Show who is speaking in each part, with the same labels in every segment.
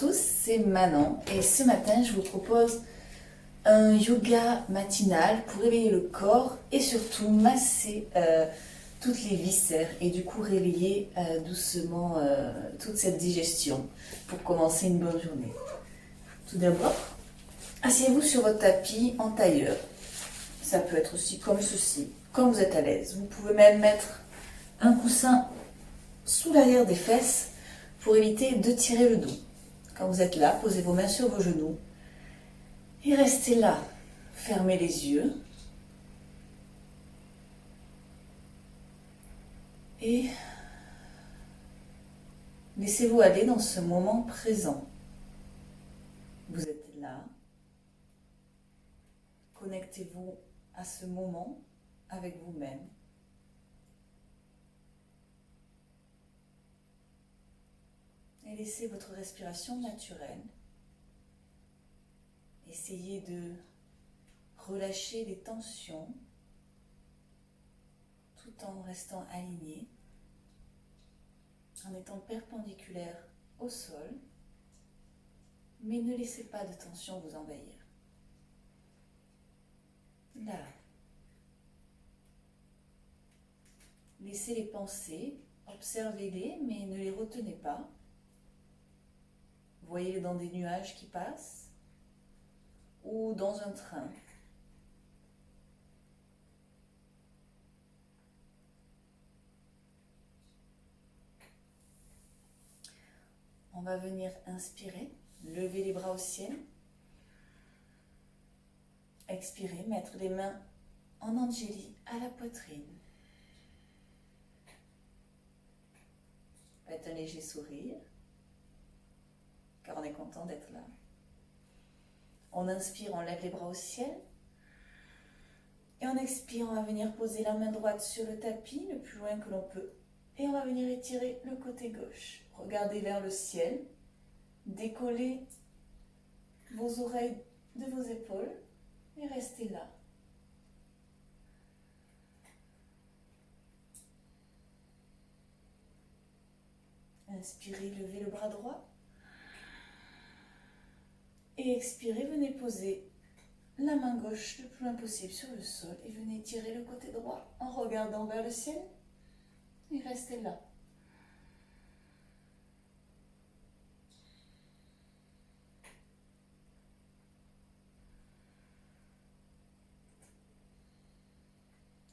Speaker 1: tous, c'est Manon et ce matin je vous propose un yoga matinal pour réveiller le corps et surtout masser toutes les viscères et du coup réveiller doucement toute cette digestion pour commencer une bonne journée. Tout d'abord, asseyez-vous sur votre tapis en tailleur. Ça peut être aussi comme ceci, comme vous êtes à l'aise. Vous pouvez même mettre un coussin sous l'arrière des fesses pour éviter de tirer le dos. Quand vous êtes là, posez vos mains sur vos genoux et restez là. Fermez les yeux et laissez-vous aller dans ce moment présent. Vous êtes là. Connectez-vous à ce moment avec vous-même. Et laissez votre respiration naturelle. Essayez de relâcher les tensions tout en restant aligné, en étant perpendiculaire au sol, mais ne laissez pas de tension vous envahir. Là. Laissez les pensées, observez-les, mais ne les retenez pas. Voyez-les dans des nuages qui passent ou dans un train. On va venir inspirer, lever les bras au ciel. Expirer, mettre les mains en angélie à la poitrine. Faites un léger sourire, car on est content d'être là. On inspire, on lève les bras au ciel. Et on expire, on va venir poser la main droite sur le tapis, le plus loin que l'on peut. Et on va venir étirer le côté gauche. Regardez vers le ciel. Décollez vos oreilles de vos épaules et restez là. Inspirez, levez le bras droit. Et expirez, venez poser la main gauche le plus loin possible sur le sol et venez tirer le côté droit en regardant vers le ciel et restez là.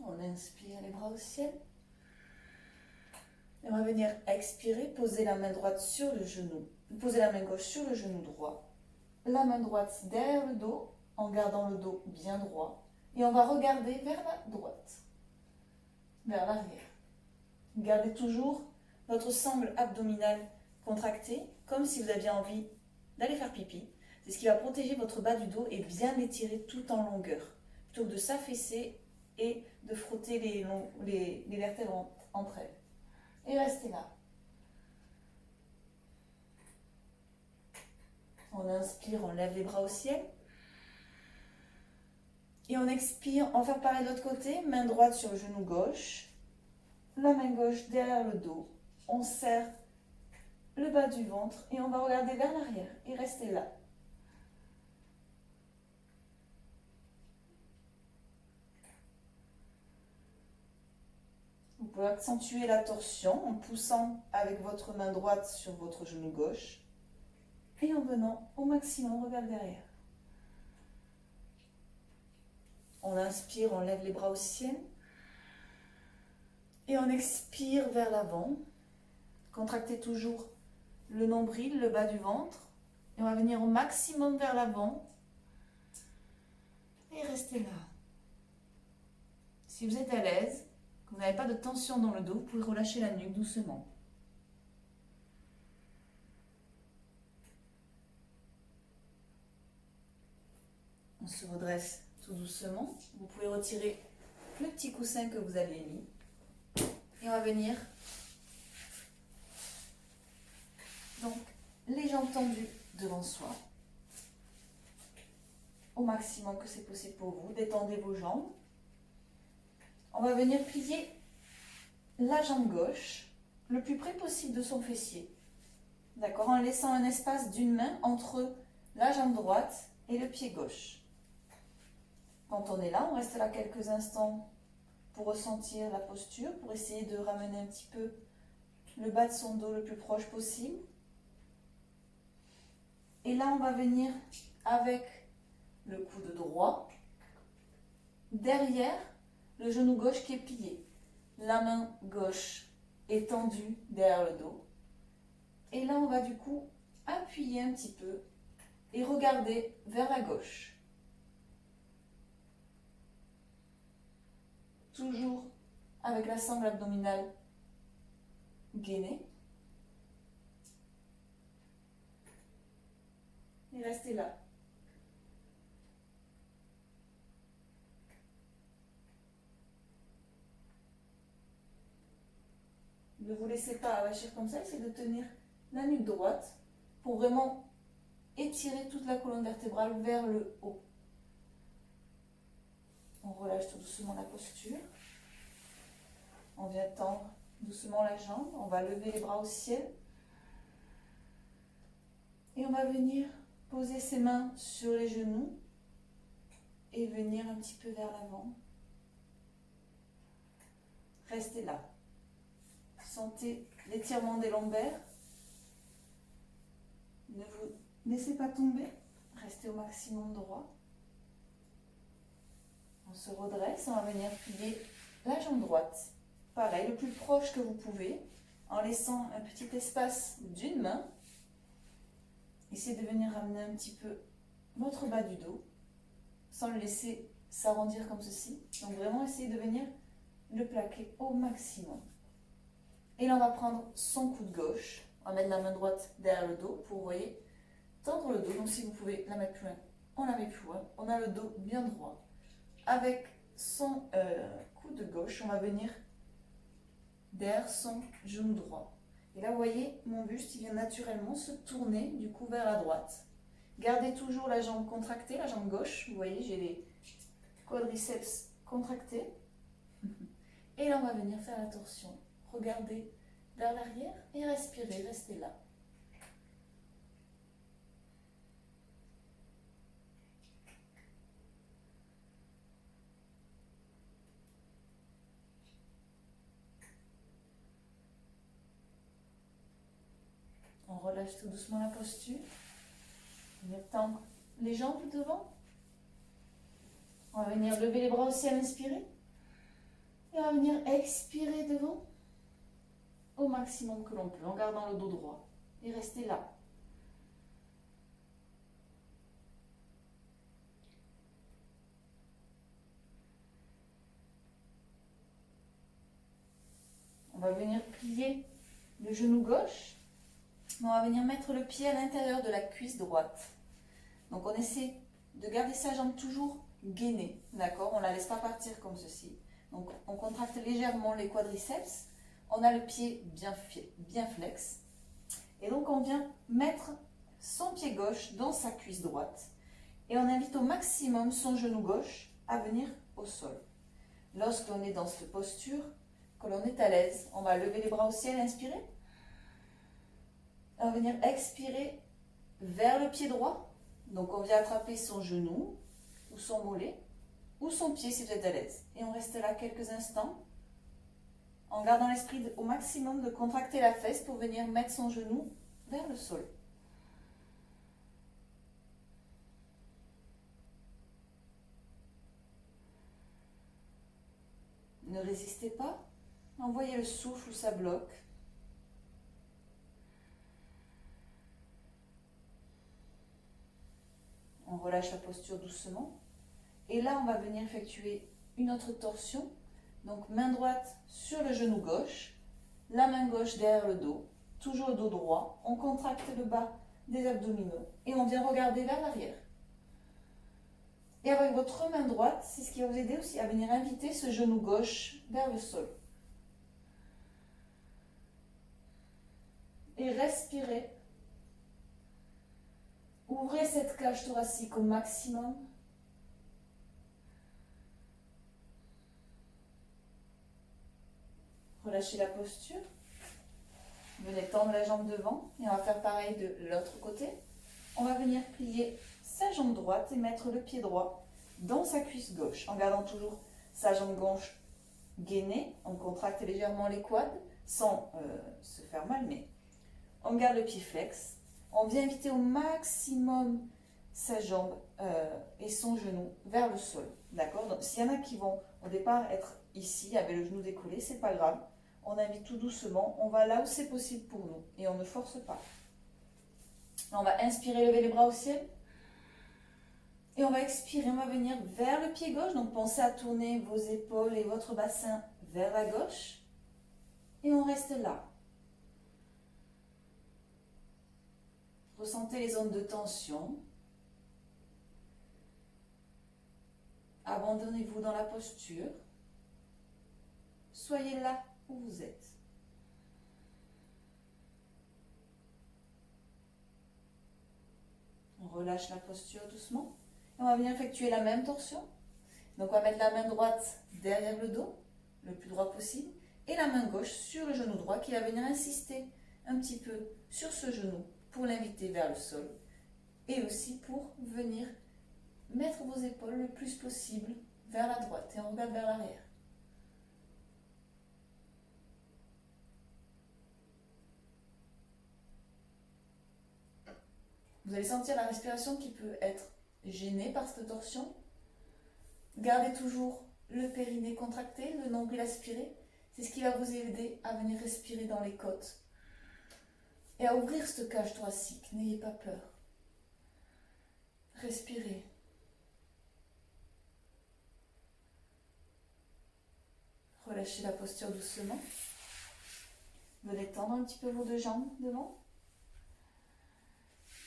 Speaker 1: On inspire les bras au ciel. Et on va venir expirer, poser la main droite sur le genou, poser la main gauche sur le genou droit, la main droite derrière le dos, en gardant le dos bien droit. Et on va regarder vers la droite, vers l'arrière. Gardez toujours votre sangle abdominale contractée, comme si vous aviez envie d'aller faire pipi. C'est ce qui va protéger votre bas du dos et bien l'étirer tout en longueur, plutôt que de s'affaisser et de frotter les vertèbres entre elles. Et restez là. On inspire, on lève les bras au ciel. Et on expire, on va faire pareil de l'autre côté, main droite sur le genou gauche, la main gauche derrière le dos. On serre le bas du ventre et on va regarder vers l'arrière et rester là. Vous pouvez accentuer la torsion en poussant avec votre main droite sur votre genou gauche et en venant au maximum, regarde derrière. On inspire, on lève les bras au ciel et on expire vers l'avant. Contractez toujours le nombril, le bas du ventre et on va venir au maximum vers l'avant et restez là. Si vous êtes à l'aise, que vous n'avez pas de tension dans le dos, vous pouvez relâcher la nuque doucement. On se redresse tout doucement. Vous pouvez retirer le petit coussin que vous aviez mis. Et on va venir, donc, les jambes tendues devant soi. Au maximum que c'est possible pour vous. Détendez vos jambes. On va venir plier la jambe gauche le plus près possible de son fessier. d'accord, en laissant un espace d'une main entre la jambe droite et le pied gauche. Quand on est là, on reste là quelques instants pour ressentir la posture, pour essayer de ramener un petit peu le bas de son dos le plus proche possible. Et là, on va venir avec le coude droit, derrière le genou gauche qui est plié. La main gauche est tendue derrière le dos. Et là, on va du coup appuyer un petit peu et regarder vers la gauche. Toujours avec la sangle abdominale gainée. Et restez là. Ne vous laissez pas avachir comme ça, essayez de tenir la nuque droite pour vraiment étirer toute la colonne vertébrale vers le haut. On relâche tout doucement la posture. On vient tendre doucement la jambe. On va lever les bras au ciel. Et on va venir poser ses mains sur les genoux et venir un petit peu vers l'avant. Restez là. Sentez l'étirement des lombaires. Ne vous laissez pas tomber. Restez au maximum droit. On se redresse. On va venir plier la jambe droite. Pareil, le plus proche que vous pouvez, en laissant un petit espace d'une main. Essayez de venir ramener un petit peu votre bas du dos, sans le laisser s'arrondir comme ceci. Donc vraiment, essayez de venir le plaquer au maximum. Et là, on va prendre son coude gauche. On va mettre la main droite derrière le dos pour, vous voyez, tendre le dos. Donc si vous pouvez la mettre plus loin, on la met plus loin. On a le dos bien droit. Avec son coude gauche, on va venir derrière son genou droit. Et là, vous voyez, mon buste, il vient naturellement se tourner du coup vers la droite. Gardez toujours la jambe contractée, la jambe gauche. Vous voyez, j'ai les quadriceps contractés. Et là, on va venir faire la torsion. Regardez vers l'arrière et respirez, restez là. On relâche tout doucement la posture. On va tendre les jambes devant. On va venir lever les bras au ciel, inspirer. Et on va venir expirer devant au maximum que l'on peut, en gardant le dos droit. Et restez là. On va venir plier le genou gauche. On va venir mettre le pied à l'intérieur de la cuisse droite. Donc on essaie de garder sa jambe toujours gainée, d'accord? On ne la laisse pas partir comme ceci. Donc on contracte légèrement les quadriceps. On a le pied bien flex. Et donc on vient mettre son pied gauche dans sa cuisse droite. Et on invite au maximum son genou gauche à venir au sol. Lorsque l'on est dans cette posture, que l'on est à l'aise, on va lever les bras au ciel, inspirer. On va venir expirer vers le pied droit. Donc on vient attraper son genou ou son mollet ou son pied si vous êtes à l'aise. Et on reste là quelques instants en gardant l'esprit au maximum de contracter la fesse pour venir mettre son genou vers le sol. Ne résistez pas. Envoyez le souffle où ça bloque. On relâche la posture doucement. Et là, on va venir effectuer une autre torsion. Donc, main droite sur le genou gauche, la main gauche derrière le dos, toujours le dos droit. On contracte le bas des abdominaux et on vient regarder vers l'arrière. Et avec votre main droite, c'est ce qui va vous aider aussi à venir inviter ce genou gauche vers le sol. Et respirez. Ouvrez cette cage thoracique au maximum. Relâchez la posture. Venez tendre la jambe devant et on va faire pareil de l'autre côté. On va venir plier sa jambe droite et mettre le pied droit dans sa cuisse gauche en gardant toujours sa jambe gauche gainée. On contracte légèrement les quads sans se faire mal, mais on garde le pied flex. On vient inviter au maximum sa jambe et son genou vers le sol. D'accord? Donc s'il y en a qui vont au départ être ici avec le genou décollé, c'est pas grave. On invite tout doucement, on va là où c'est possible pour nous et on ne force pas. On va inspirer, lever les bras au ciel. Et on va expirer, on va venir vers le pied gauche. Donc pensez à tourner vos épaules et votre bassin vers la gauche. Et on reste là. Ressentez les zones de tension. Abandonnez-vous dans la posture. Soyez là où vous êtes. On relâche la posture doucement. Et on va venir effectuer la même torsion. Donc on va mettre la main droite derrière le dos, le plus droit possible, et la main gauche sur le genou droit qui va venir insister un petit peu sur ce genou pour l'inviter vers le sol. Et aussi pour venir mettre vos épaules le plus possible vers la droite. Et on regarde vers l'arrière. Vous allez sentir la respiration qui peut être gênée par cette torsion. Gardez toujours le périnée contracté, le nombril aspiré. C'est ce qui va vous aider à venir respirer dans les côtes et à ouvrir cette cage thoracique. N'ayez pas peur. Respirez. Relâchez la posture doucement. Venez tendre un petit peu vos deux jambes devant.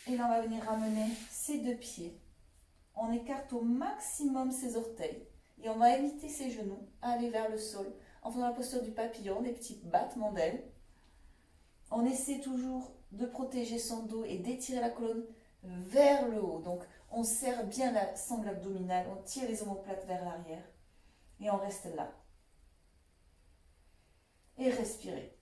Speaker 1: Et là, on va venir ramener ces deux pieds. On écarte au maximum ses orteils. Et on va éviter ses genoux à aller vers le sol en faisant la posture du papillon, des petits battements d'ailes. On essaie toujours de protéger son dos et d'étirer la colonne vers le haut. Donc, on serre bien la sangle abdominale, on tire les omoplates vers l'arrière. Et on reste là. Et respirez.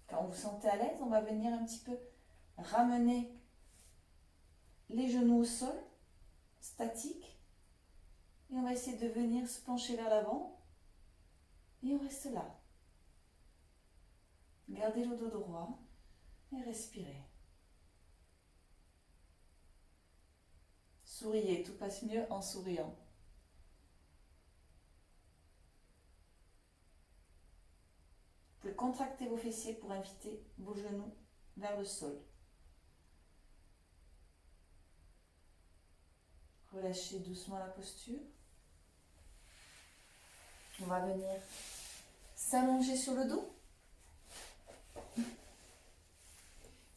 Speaker 1: Quand vous vous sentez à l'aise, on va venir un petit peu ramener les genoux au sol, statique. Et on va essayer de venir se pencher vers l'avant. Et on reste là. Gardez le dos droit et respirez. Souriez, tout passe mieux en souriant. Vous pouvez contracter vos fessiers pour inviter vos genoux vers le sol. Relâchez doucement la posture. On va venir s'allonger sur le dos.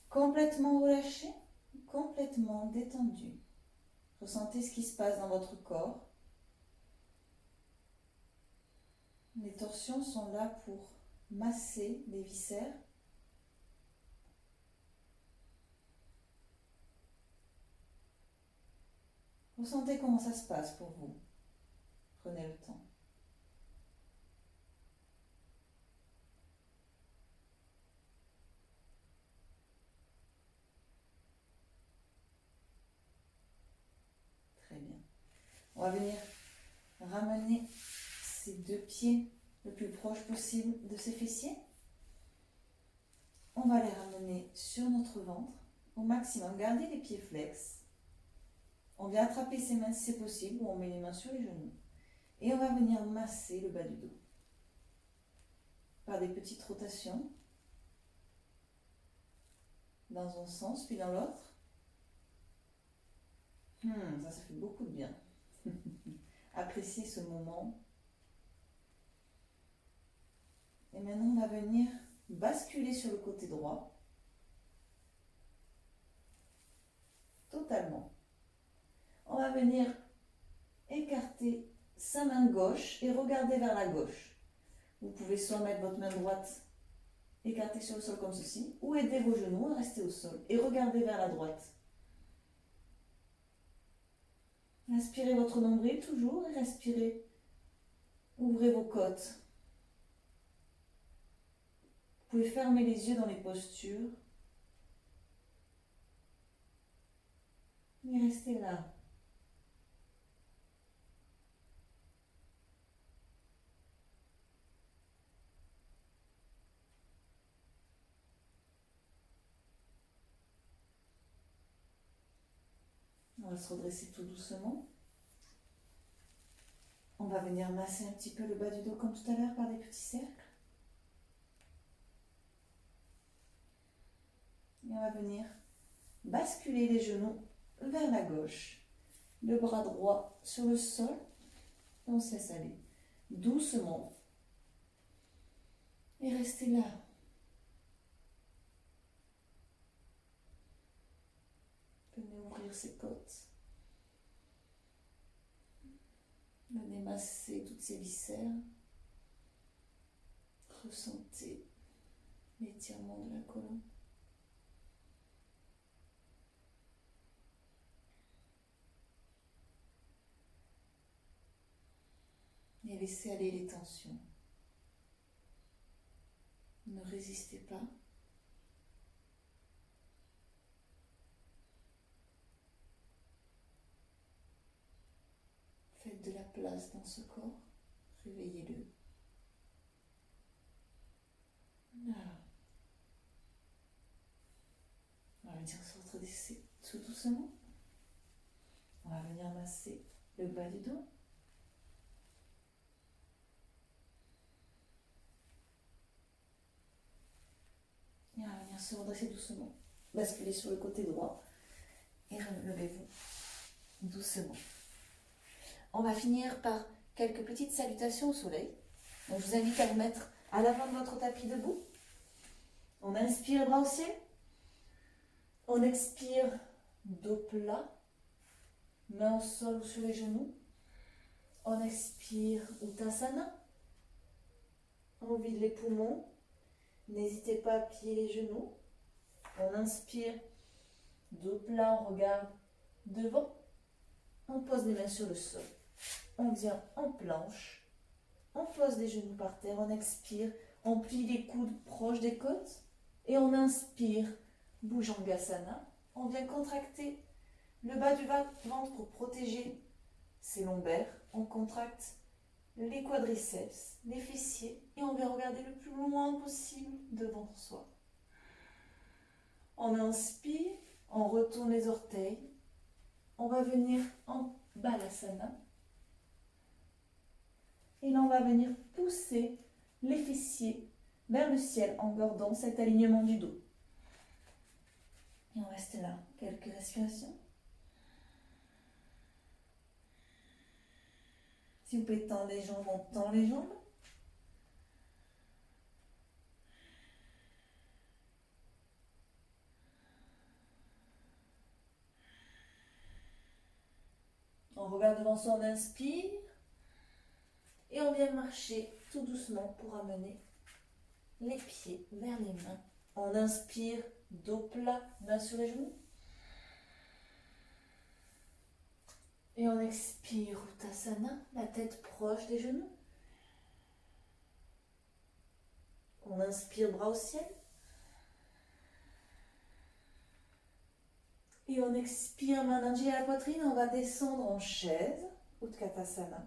Speaker 1: Complètement relâché, complètement détendu. Ressentez ce qui se passe dans votre corps. Les torsions sont là pour masser les viscères. Ressentez comment ça se passe pour vous. Prenez le temps. Très bien. On va venir ramener ces deux pieds le plus proche possible de ses fessiers. On va les ramener sur notre ventre au maximum. Gardez les pieds flex. On vient attraper ses mains si c'est possible ou on met les mains sur les genoux. Et on va venir masser le bas du dos par des petites rotations dans un sens puis dans l'autre. Ça fait beaucoup de bien. Appréciez ce moment. Et maintenant, on va venir basculer sur le côté droit. Totalement. On va venir écarter sa main gauche et regarder vers la gauche. Vous pouvez soit mettre votre main droite écartée sur le sol comme ceci, ou aider vos genoux à rester au sol et regarder vers la droite. Inspirez votre nombril toujours et respirez. Ouvrez vos côtes Vous pouvez fermer les yeux dans les postures. Et restez là. On va se redresser tout doucement. On va venir masser un petit peu le bas du dos comme tout à l'heure par des petits cercles. Et on va venir basculer les genoux vers la gauche. Le bras droit sur le sol. Et on se laisse aller doucement. Et restez là. Venez ouvrir ses côtes. Venez masser toutes ces viscères. Ressentez l'étirement de la colonne. Et laissez aller les tensions. Ne résistez pas. Faites de la place dans ce corps. Réveillez-le. Là. On va venir se redresser tout doucement. On va venir masser le bas du dos. Et on va venir se redresser doucement. Basculez sur le côté droit. Et relevez-vous doucement. On va finir par quelques petites salutations au soleil. Donc, je vous invite à vous mettre à l'avant de votre tapis debout. On inspire, bras au ciel. On expire, dos plat. Main au sol ou sur les genoux. On expire, Uttasana. On vide les poumons. N'hésitez pas à plier les genoux. On inspire, dos plat, on regarde devant. On pose les mains sur le sol. On vient en planche. On pose les genoux par terre. On expire. On plie les coudes proches des côtes. Et on inspire. Bhujangasana. On vient contracter le bas du ventre pour protéger ses lombaires. On contracte les quadriceps, les fessiers. Et on vient regarder le plus loin possible devant soi. On inspire. On retourne les orteils. On va venir en Balasana. Et là, on va venir pousser les fessiers vers le ciel en gardant cet alignement du dos. Et on reste là, quelques respirations. Si vous pouvez tendre les jambes, on tend les jambes. On regarde devant soi, on inspire. Et on vient marcher tout doucement pour amener les pieds vers les mains. On inspire, dos plat, main sur les genoux. Et on expire, Uttasana, la tête proche des genoux. On inspire, bras au ciel. Et on expire, main d'Anjali à la poitrine. On va descendre en chaise, Utkatasana.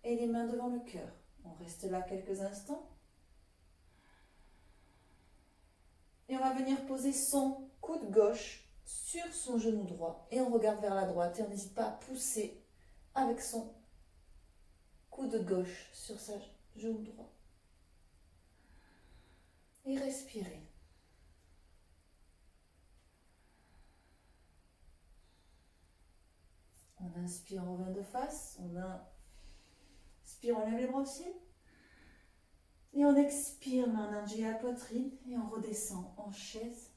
Speaker 1: Et les mains devant le cœur. On reste là quelques instants. Et on va venir poser son coude gauche sur son genou droit. Et on regarde vers la droite. Et on n'hésite pas à pousser avec son coude gauche sur sa genou droit. Et respirez. On inspire, on revient de face. On inspire, on lève les bras au ciel. Et on expire, main d'Anjali à la poitrine. Et on redescend en chaise.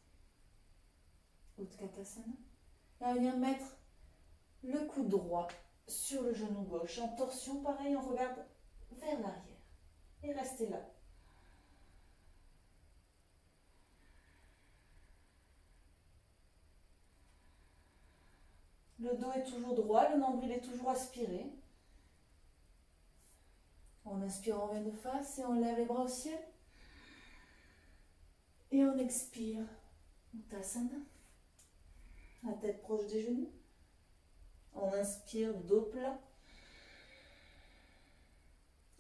Speaker 1: Utkatasana. Et on va venir mettre le coude droit sur le genou gauche. En torsion, pareil, on regarde vers l'arrière. Et restez là. Le dos est toujours droit, le nombril est toujours aspiré. On inspire, on revient de face et on lève les bras au ciel. Et on expire. Uttasana. La tête proche des genoux. On inspire, dos plat.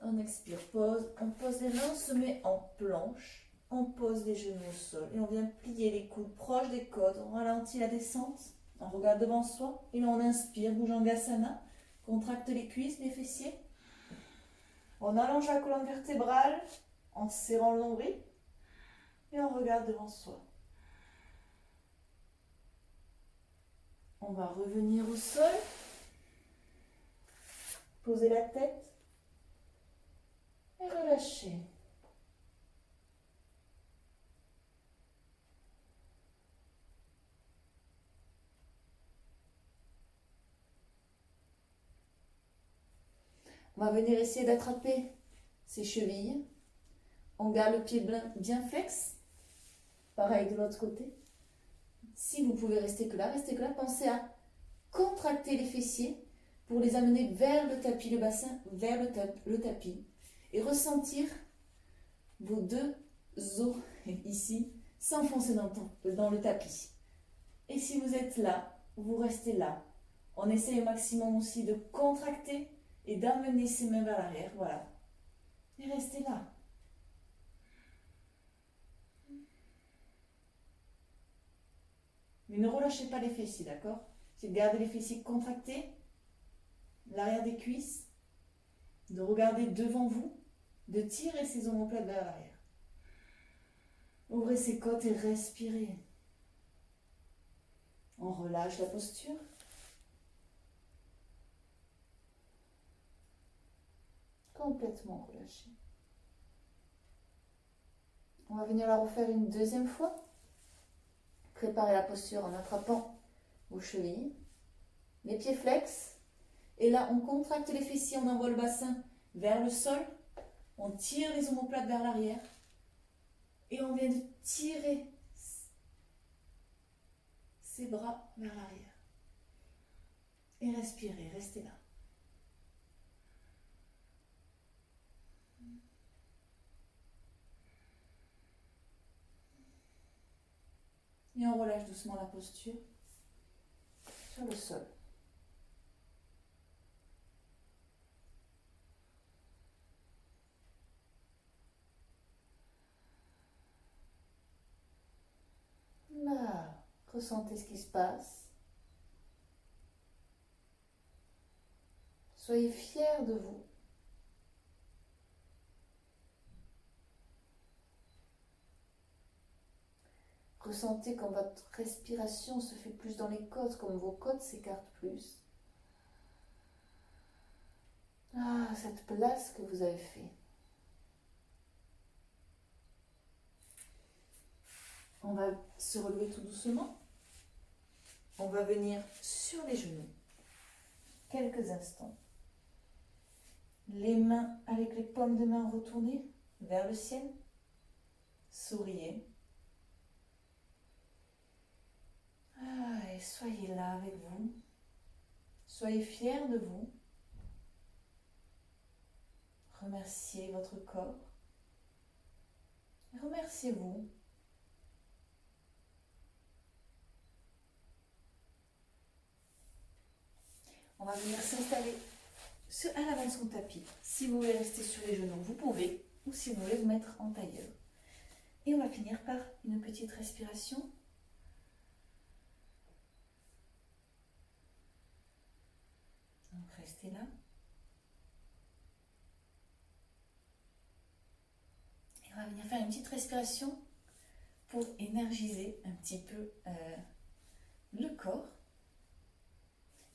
Speaker 1: On expire, pose. On pose les mains, on se met en planche. On pose les genoux au sol. Et on vient plier les coudes proches des côtes. On ralentit la descente. On regarde devant soi. Et là, on inspire, Bhujangasana. Contracte les cuisses, les fessiers. On allonge la colonne vertébrale en serrant le nombril. Et on regarde devant soi. On va revenir au sol. Poser la tête. Et relâcher. On va venir essayer d'attraper ses chevilles. On garde le pied bien flex. Pareil de l'autre côté. Si vous pouvez rester que là, restez que là. Pensez à contracter les fessiers pour les amener vers le tapis, le bassin vers le tapis. Et ressentir vos deux os ici s'enfoncer dans le tapis. Et si vous êtes là, vous restez là. On essaie au maximum aussi de contracter et d'amener ses mains vers l'arrière. Voilà. Et restez là. Mais ne relâchez pas les fessiers, d'accord? C'est de garder les fessiers contractés, l'arrière des cuisses, de regarder devant vous, de tirer ses omoplates vers l'arrière. Ouvrez ses côtes et respirez. On relâche la posture. Complètement relâché. On va venir la refaire une deuxième fois. Préparez la posture en attrapant vos chevilles, les pieds flex. Et là, on contracte les fessiers, on envoie le bassin vers le sol. On tire les omoplates vers l'arrière. Et on vient de tirer ses bras vers l'arrière. Et respirez, restez là. Et on relâche doucement la posture sur le sol. Là, ressentez ce qui se passe. Soyez fiers de vous. Ressentez quand votre respiration se fait plus dans les côtes, comme vos côtes s'écartent plus. Ah, cette place que vous avez fait. On va se relever tout doucement. On va venir sur les genoux. Quelques instants. Les mains avec les paumes de main retournées vers le ciel. Souriez. Ah, et soyez là avec vous. Soyez fiers de vous. Remerciez votre corps. Remerciez-vous. On va venir s'installer à l'avant de son tapis. Si vous voulez rester sur les genoux, vous pouvez. Ou si vous voulez vous mettre en tailleur. Et on va finir par une petite respiration. Donc restez là. Et on va venir faire une petite respiration pour énergiser un petit peu le corps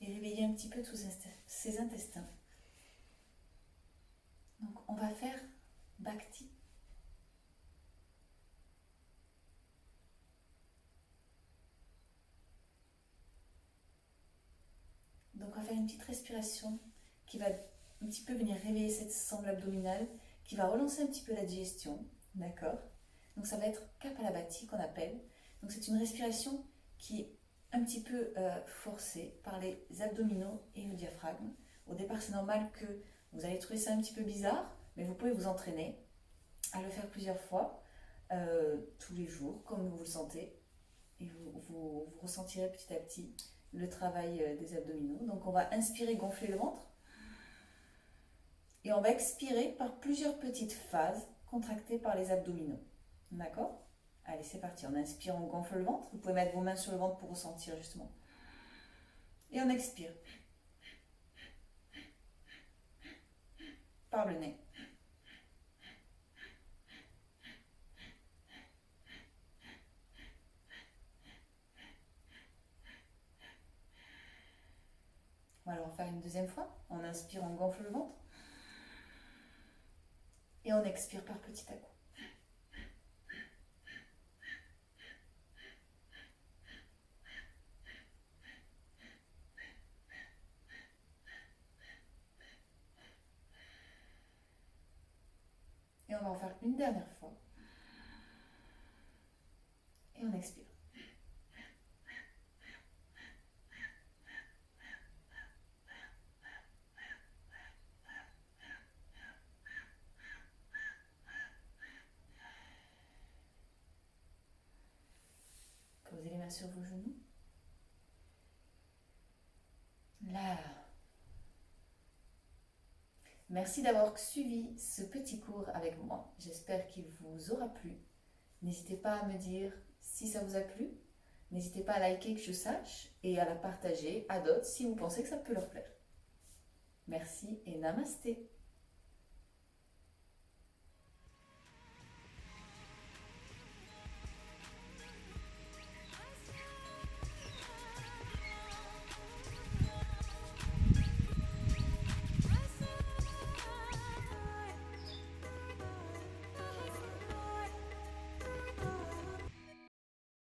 Speaker 1: et réveiller un petit peu tous ses intestins. Donc on va faire Bhakti. Donc on va faire une petite respiration qui va un petit peu venir réveiller cette sangle abdominale, qui va relancer un petit peu la digestion, d'accord? Donc ça va être Kapalabhati qu'on appelle. Donc c'est une respiration qui est un petit peu forcée par les abdominaux et le diaphragme. Au départ c'est normal que vous allez trouver ça un petit peu bizarre, mais vous pouvez vous entraîner à le faire plusieurs fois. tous les jours, comme vous le sentez. Et vous ressentirez petit à petit le travail des abdominaux. Donc on va inspirer, gonfler le ventre. Et on va expirer par plusieurs petites phases contractées par les abdominaux. D'accord? Allez, c'est parti. On inspire, on gonfle le ventre. Vous pouvez mettre vos mains sur le ventre pour ressentir justement. Et on expire. Par le nez. Voilà, on va faire une deuxième fois. On inspire, on gonfle le ventre. Et on expire par petits à coups. Et on va en faire une dernière fois. Et on expire. Posez les mains sur vos genoux. Là. Merci d'avoir suivi ce petit cours avec moi. J'espère qu'il vous aura plu. N'hésitez pas à me dire si ça vous a plu. N'hésitez pas à liker que je sache et à la partager à d'autres si vous pensez que ça peut leur plaire. Merci et namasté.